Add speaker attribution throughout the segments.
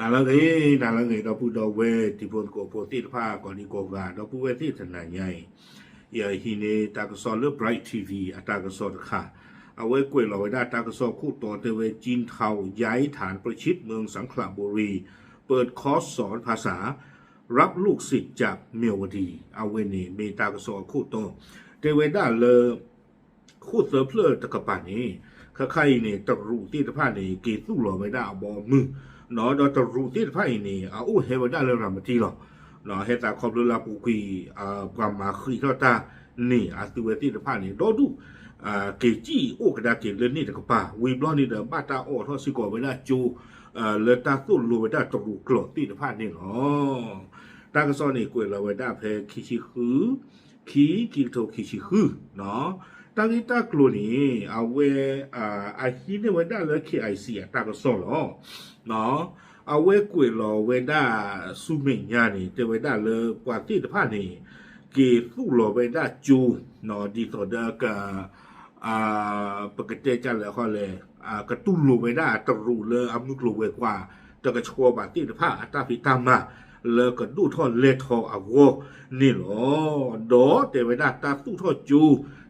Speaker 1: นาละเงยเราพูดเอาเวที่พูดโกโปรติภาก่อนนี้โกกาเราพูดเวที่ถนัดใหญ่อย่าหินตากสอนเลือ Bright TV ตากสอนค่ะเอาไว้กล้วยเราไว้ได้ตากสอนคู่ต่อเตเวจีนเทาย้ายฐานประชิดเมืองสังขละบุรีเปิดคอร์สสอนภาษารับลูกศิษย์จากเมียวดีเอาเวนี่มีตากสอนคู่ต่อเตเวได้เลยคู่เสือเพลิดตะกปานี้ข้าใครเนี่ยตรูที่ตะผ้านี่กีสู้เราไม่ได้บอมือเนาะเราตรูที่ตะผ้านี่เอาเฮวได้เลยรามาทีหรอเนาะเฮตาครอบเรือปูกีความมาคุยเขาตานี่ตัวที่ตะผ้านี่รอดูเกจีโอกระดาเกเลนี่ตะกปาวีบล้อนี่เดบ้าตาโอทอสิกอไม่ได้จูเลตาสู้รู้ไม่ได้ตรูกลอที่ตะผ้านี่หรอตากระซอนี่กวยเราไม่ได้เพคิชิคือขีโตคิชิคือเนาะตากิตากลูนี่เอาเวอาฮีเนี่ยเวด้าเลยเคไอซีตากระซอหรอเนาะเอาเวกวยเราเวด้าสุเมญญานี่เตเวด้าเลยกว่าที่ตะผ้านี่เกสู้เราเวด้าจูเนาะดีต่อเด็กปกติจันเลยเขาเลยกระตุ้นลูเวด้าตรูเลยอามุกลูเวกว่าตะกระชัวบาที่ตะผ้าอัตาพิตามาเลยก็ดูทอเลทออาวนี่หรอดอเตเวด้าตาสู้ทอจู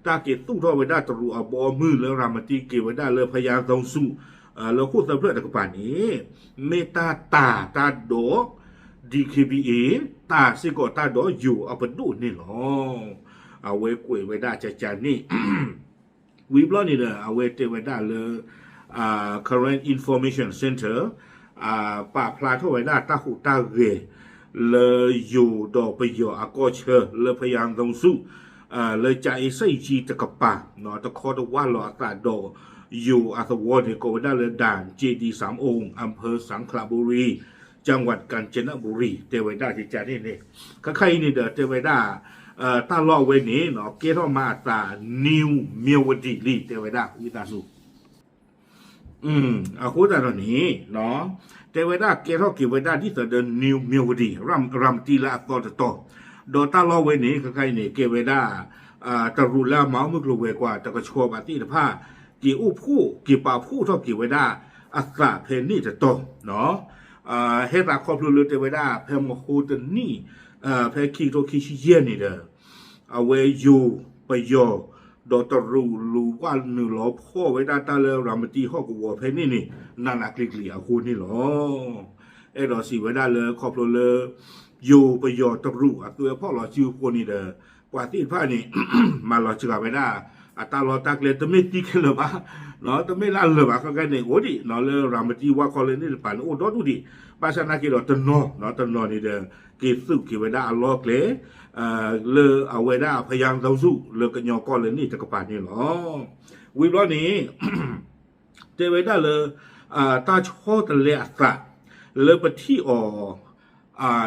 Speaker 1: ตาเกตตู้ทอไว้ได้ตรูอบอมือแล้วรามาตีเกไว้ได้เลยพยายามต้องสู้แล้วคู่สัมเพลตะกป่านนี้เมตาตาโดDKBA ตาสิกอตาโดอยู่เอาไปดูนี่หรอเอาไว้กุยไว้ได้จานี่วิบล้อนี่เลยเอาไว้เตไว้ได้เลยcurrent information center ป่าพลาทไว้ได้ตาหูตาเกเลยอยู่ดอกไปอยู่อากอเชอเลยพยายามต้องสู้เลยใจใส่จีตะกปะเนาะตะคอตะว่าหล่อตาโดอยู่อาสวอนี่ก็ได้เลยด่านเจดีสามองค์อำเภอสังขละบุรีจังหวัดกาญจนบุรีเทวดาที่จานี่นี่ใครนี่เด้อเทวดาตาล่อเวนี่เนาะเกทอมาตานิวเมียวดีลีเทวดาวิตาสุคูตาตอนนี้เนาะเทวดาเกทอกิเวดาที่เดินนิวเมียวดีรัมตีละต่อโดตาลอเวนี่ใครนี่เกเวดาตรูละเมามึกลูเวกว่าตะกชัวบาตีตะผ้ากี่อุผู้กี่ป่าผู้เท่ากี่เวดาอัตราเพนี่จะโตเนาะเฮตาครอบครัวเตเวดาเพมโคตนี่เพคิโตคิชิเยนี่เด้อเอาเวยูไปโยโดตรูลูว่าหนึ่งล้อพ่อเวดาตาเลรามตีห้อกวัวเพนี่นานาคลิกลีอาคูนี่หรอดอสีเวดาเลยครอบครัวเลยอยู่ไปยอตรูตัวพ่อหล่อชิวคนนี่เด้อกว่าที่ผ้านี่ มาหล่อชิกาไปได้ตาหล่อตากเลยแต่ไม่ตีกันเลยบ้าเนาะแต่ไม่ลั่นเลยบ้าเขาแค่เนี่ยโอ้ดิเนาะเลยรามจีว่าคอเลยนี่ป่านโอ้ดอดูดิภาษานาเกลอตันนอเนาะตันนอนี่เด้อเกสุกิเวดาอัลลอฮ์เลยเลยเอาเวดาพยายามต่อสู้เลยกันยอก้อนเลยนี่จะกระปานนี่หรอวิบล้อนี้ เจเวดาเลยตาชอตะเลอัตระเลยไปที่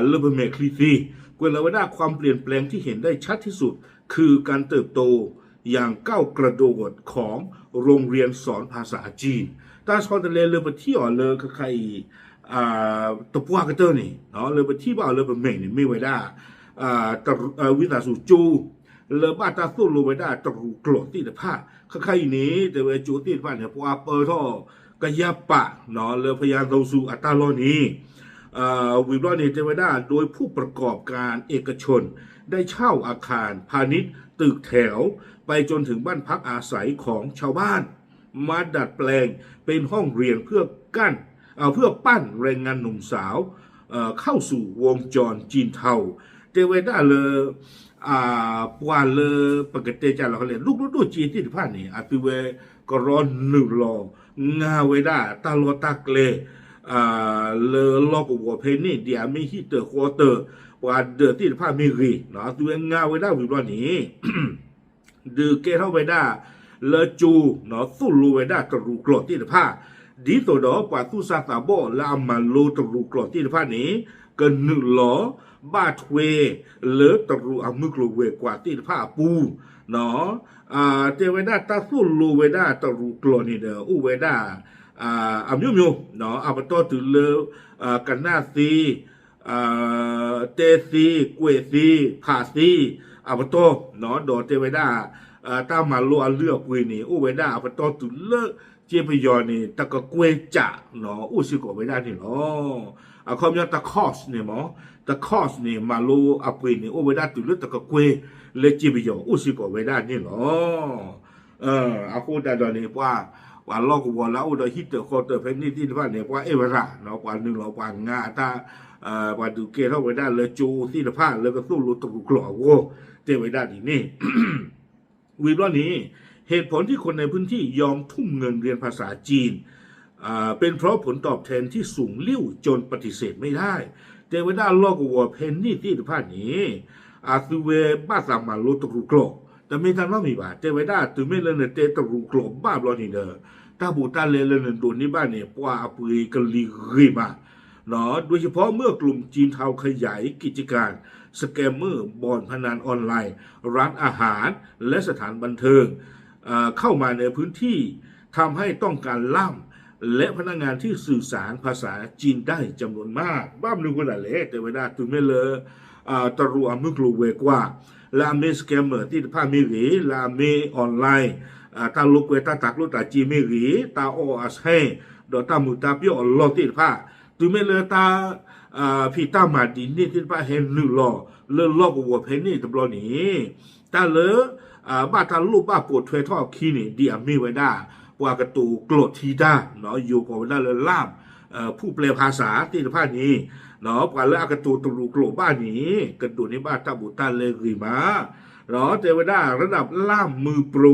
Speaker 1: เลเบเมคลีซีกวนเราว่าความเปลี่ยนแปลงที่เห็นได้ชัดที่สุดคือการเติบโตอย่างก้าวกระโดดของโรงเรียนสอนภาษาจีนตาชอนทะเลเลยไปที่เลยใครตะปัวกระเตอร์นี่เนาะเลยไปที่บ้านเลยไปเมงนี่ไม่ไว้ได้ตวิตาสุจูเลยบ้านตาสู้ลงไปได้ตรูกรดที่แต่ผ้าใครนี้แต่เวจูที่บ้านเนี่ยพวกเปิดท่อกระยับปะเนาะเลยพยายามเราสู่อัตราโลนี้วิบล้อนี่เทวดาโดยผู้ประกอบการเอกชนได้เช่าอาคารพาณิชย์ตึกแถวไปจนถึงบ้านพักอาศัยของชาวบ้านมาดัดแปลงเป็นห้องเรียนเพื่อปั้นแรงงานหนุ่มสาวเข้าสู่วงจรจีนเทาเทวดาเลยปวานเลยปกติจะเราเรียนลูกดูจีนที่ผ่านนี่ตัวเวก็ร้อนหนึ่งรองาเวดาตาโลตากเลเลลอกวัวเพนนี่เดียไม่ฮิตเตอร์ควอเตอร์ว่าเดือดที่ผ้ามีรีเนาะตัวงาไว้ได้วิบล้อนี้ดือเกเท่าไว้ได้เลจูเนาะสู้รูไว้ได้ตรูกรดที่ผ้าดีตัวดอกว่าสู้ซาตาโบและอามาโลตรูกรดที่ผ้านี้เกินหนึ่งล้อบาทเวเลตรูอามุกลูเวกว่าที่ผ้าปูเนาะเจไว้ได้ตาสู้รูไว้ได้ตรูกรดนี่เด้ออู้ไว้ได้မျိုးเนาะอาปตอตุเลกันนาซีเตซีกวยซีผาซีอาปตอเนาะดอเตไวดา ตามมาโลอันเลือกเวนี่อุเวด้าปตอตุเลเจพยอนี่ตะกะกวยจะเนาะอุสิกอเวด้านี่เนาะคอมยาตะคอสเนี่ยหมอตะคอสนี่มาโลอัปเวนี่อุเวด้าตุเลตะกะกวยเลเจพยออุสิกอเวด้านี่เนาะอาคูดาดอนี่ว่าลอกวัวแล้วอุดฮิตเตอร์โคเตอร์เพนนี่ที่ว่าเนี่ยว่าเอเวราเนาะว่าหนึ่งเราว่างาตาว่าดูเกเข้าไปได้เลยจูที่ละผ้าแล้วก็สู้รู้ตกกลัวโว้เจไว้ได้ดีนี่ วีรนี้เหตุผลที่คนในพื้นที่ยอมทุ่มเงินเรียนภาษาจีนเป็นเพราะผลตอบแทนที่สูงลิ่วจนปฏิเสธไม่ได้เจไว้ได้ลอกวัวเพนนี่ที่ละผ้านี้ซูเวบ้าสามารู้ตกกลัวแต่ไม่ทันว่ามีบาเจไว้ได้ถึงไม่เล่นเตะตกกลัวบ้าบลอนี่เด้อถ้าบูตาเล่นตัวนี้บ้านเนี่ยว่าปุยกะลีรีมาเนาะโดยเฉพาะเมื่อกลุ่มจีนเทาขยายกิจการสแกมเมอร์บ่อนพนันออนไลน์ร้านอาหารและสถานบันเทิงเข้ามาในพื้นที่ทำให้ต้องการล่ำและพนักงานที่สื่อสารภาษาจีนได้จำนวนมากบ้านนึงคนละเละแต่เวลาตุไม่เลยตรัวมึกลูเวกว่าลาเมสแกมเมอร์ที่ผ้ามีหรีลาเมออนไลน์ตาลูกเวตาตักลูกตาจีมีหรีตาโออาเซดอตามุตาเปียวลอที่ผ้าตุไม่เลยตาพี่ตามาดินนี่ที่ป้าเห็นหนึ่งล้อเลื่อนล้อกับวัวเพนนี่ตบล้อนี้ตาเลบ้าตาลูกบ้าปวดเทท่อขี้นี่ดีอามีไว้ได้ว่ากระตูโกรธทีด้าเนาะอยู่กับไว้ได้เลยล่ามผู้แปลภาษาที่ผ้านี้เนาะกว่าแล้วกระตูตรูโกรธบ้านนี้กระตูนี้บ้าตาบุตาเลกีมาเนาะเจไว้ได้ระดับล่ามมือโปร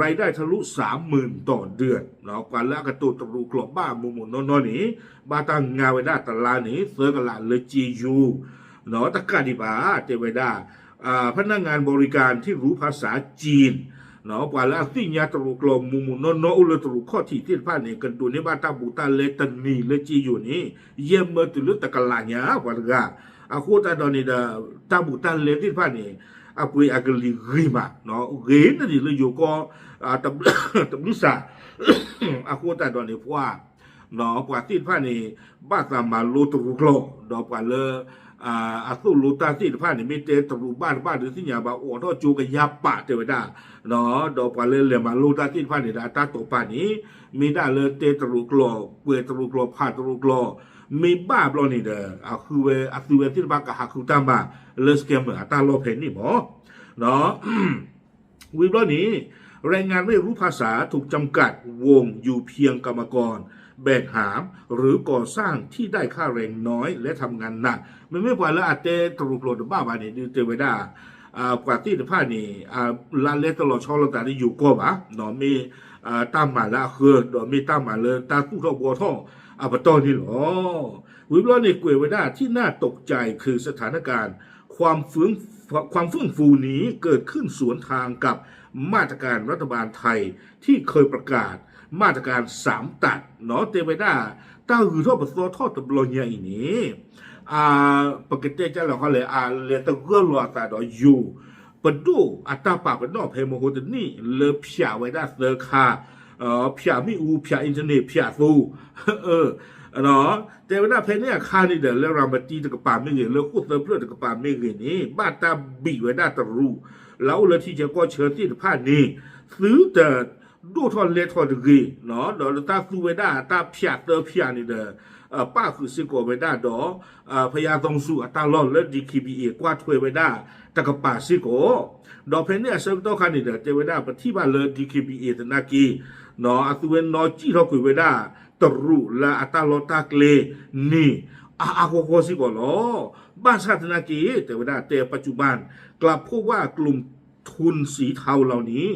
Speaker 1: รายได้ทะลุ 30,000 ต่อเดือนเนาะกว่าแล้วกระตูตรูโกรธบ้ามุมนอนนี้บ้าตั้งงานไว้ได้ตลาดนี้เสือกละเลยจียูเนาะตะการดีบ้าเจไว้ได้พนักงานบริการที่รู้ภาษาจีนเนาะกว่าแล้วสิ่งยาตรูกลมมุมนอนอุลตรูข้อที่ที่ผ้าเนี่ยกันตัวนี้บ้าตาบูตาเลตันนีเลจีอยู่นี้เยี่ยมเมื่อตุลุตะกลาญาว่าละกาโคตาดอนี่ดาตาบูตาเลที่ผ้าเนี่ยปุยกลีริมาเนาะเรนนี่เลยอยู่ก็ตบลิสาโคตาดอนี่ว่าเนาะกว่าที่ผ้านี่บ้าตามาโลตรูกลดอกว่าเลยสู้ลูตาที่ผ้านี่ไม่เตะตรูบ้านหรือที่อย่างบ่าโอ้ท่อจูกันยาปะเทวดาเนาะดอกว่าเลยมาลูตาที่ผ้านี่ดาตาตกป่านี้มีได้เลยเตะตรูกลเวตรูกลผ่าตรูกลมีบ้าบลอนี่เด้อคือเวที่บ้ากะหักคือตามมาเลสเกมตาโลเพนนี่หมอเนาะวิบลอนี้แรงงานไม่รู้ภาษาถูกจำกัดวงอยู่เพียงกรรมกรแบกหามหรือก่อสร้างที่ได้ค่าแรงน้อยและทำงานหนักมันไม่พอแล้วอาจจะตรุกโลดบ้าบานี่ดูเตไว้ได้กว่าที่ผ้านี่ลาเลตลอดช่อลตาที่อยู่ก็บ่เนาะมีตามมาละคือเนาะมีตามมาเลยตาคู่ท่อบัวท่อปตอนนี่หรอวิบล้อในกวยไว้ได้ที่น่าตกใจคือสถานการณ์ความเฟื่องฟูนี้เกิดขึ้นสวนทางกับมาตรการรัฐบาลไทยที่เคยประกาศมาตรการ3 ตัดเนาะเตไว้ได้ต้าหือท่อปัสสาวะท่อตบลอยอย่างนี้ปกติจะเราเขาเลยเรียนตะเกือรัวตาดออยู่ปดูตาปากเป็นนอกเพมโหดนี่เลอพิาไว้ได้เลอคาพิาไม่พิาอินเทอร์เน็ตพิาซูเนาะแต่ว่าเพนเนี่ยคานี่เดอแล้วรามาตีตะกปาไม่เงินแล้วคู่เติมเพื่อตะกปาไม่เงินนี่บ้านตาบีไว้ได้ตะรูแล้วเลยที่จะก็เชิญที่ผ้านี้ซื้อแต่ดูทอนเลทอนดีเนาะเดี๋ยวตาซูไว้ได้ตาพิาเตอพิานี่เดอป้าคือสิโกไว้ได้ดอพยาตองสู้ตาลอนและดีคีบีเอกวาดถวยไว้ได้ตะกปาสิโกดอเพนเนี่ยเซมโตคานี่เดอเจไว้ได้ปฏิบัติเลยดีคีบีเอตนากีเนาะอาตุเวนนอจีเราคุยไว้ได้ตรูละตาลอตากเลนี่โคสิโกลอบ้านชาตินากีแต่ว่าแต่ปัจจุบันกลับพบว่ากลุ่มทุนสีเทาเหล่านี้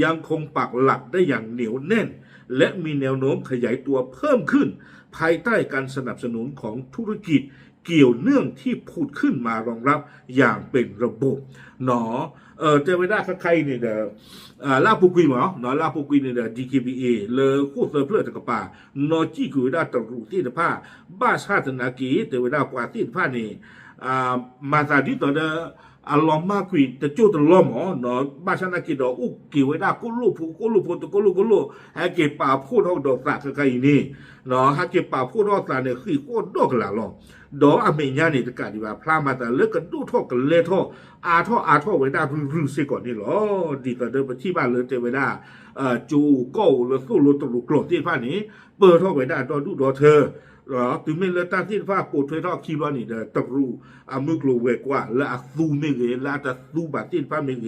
Speaker 1: ยังคงปักหลักได้อย่างเหนียวแน่นและมีแนวโน้มขยายตัวเพิ่มขึ้นภายใต้การสนับสนุนของธุรกิจเกี่ยวเนื่องที่ผุดขึ้นมารองรับอย่างเป็นระบบเนาะเจอไว้ได้ใครเนี่ยลาปุกุยหมอเนาะลาปุกุยเนี่ยDKBA เลยคู่เซอร์เพลตะกปานอจีกุยได้ตรูที่ตะผ้าบ้าชาตินากีเจอไว้ได้กว่าที่ตะผ้านี่มาซาดิต่อเดอลอมมากคุยแต่จู่ตะล้อมอ๋อเนาะบ้าชาตินากีดอกอุกกี่ไว้ได้กุลูให้เก็บป่าพูดห้องดอกสักใครนี่เนาะให้เก็บป่าพูดห้องสักเนี่ยคือโคตรดอกละหรอ ดออเมญานี่ตะกะดีว่าพลามาตะเลิกกันดูท่อกันเลท่ออาท่อไว้ได้รึสิก่อนนี่หรอดีก็เดินไปที่บ้านเลยเตไว้ได้จูโก้หรือสู้รถตลุกโกรธที่ฟ้านี้เปิดท่อไว้ได้ดอดูดอเธอหรอถึงไม่เลตาที่ฟ้าปวดเธอท่อคีบนี่เด้อตะรูมึกโลเวกว่าและซูเมเกและจะซูบาตินฟ้าเมเก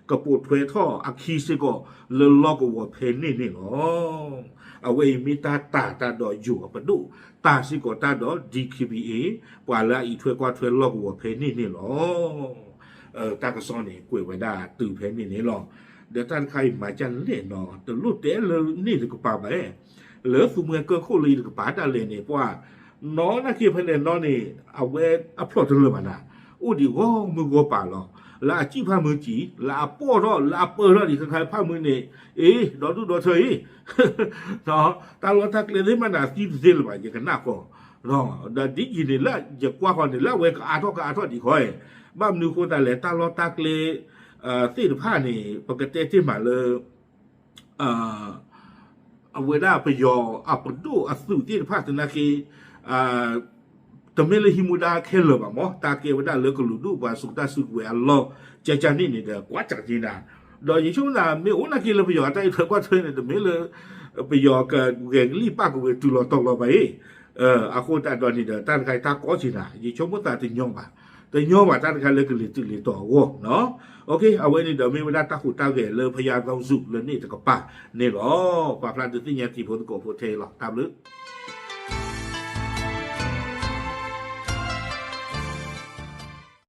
Speaker 1: ก็ปวดเธอท่อคีสิก็le logo wa pheni ni lo awe mi ta do yu pa du ta si ko ta do DKBA pwa la i thwe kwa thwe logo wa pheni ni lo ta ka so ni kwe wa da tu pheni ni lo de tan khai ma chan le no de lu te le ni de ko pa ba le fu mwe ko ko li de ko pa ta le ni pwa no na ki phene no ni awe upload le ma na u di wo mu go pa loลาจีพามือจีลาป้อรอลาเปอรอดีใครพามือเนี่ยดอดูดอเธอเนาะตาลทักเลยที่มันน่ะจีเซลไปอย่างนั้นก็เนาะแต่ดิจิเนี่ยละจะกว่าคนเนี่ยละเวกอาทอดีคอยบ้านนึกคนแต่ละตาลทักเลยสิ่งผ้านี่ปกติที่มาเลยเอาเวลาไปยออัปดูอัสุที่ผ้าสนาคีแต่ไม่เลยหิมุดาแค่เลยแบบมั้งตาเกวดาเลิกลุดูว่าสุดท้ายสุดเวลาเจ้านี่เนี่ยกว่าจากจีน่ะโดยช่วงนั้นไม่โอ้นักกีฬาไปยอแต่เธอว่าเธอเนี่ยแต่ไม่เลยไปยอกับเก่งรีป้ากูไปตุลตกลงไปอาโคตาตอนนี้เด้อท่านใครตาก้อจีน่ะยี่ช่วงเมื่อตาติยองป่ะแต่ยองป่ะท่านใครเลิกเลยตุลีต่อวะเนาะโอเคเอาไว้นี่เดี๋ยวไม่เวลาตาขุดตาเกเลยพยายามเอาสุกเลยนี่แต่ก็ป่ะเนี่ยหรอป่าพลันตัวที่เนี่ยที่ผมก็พูดเทหรอกตามลึก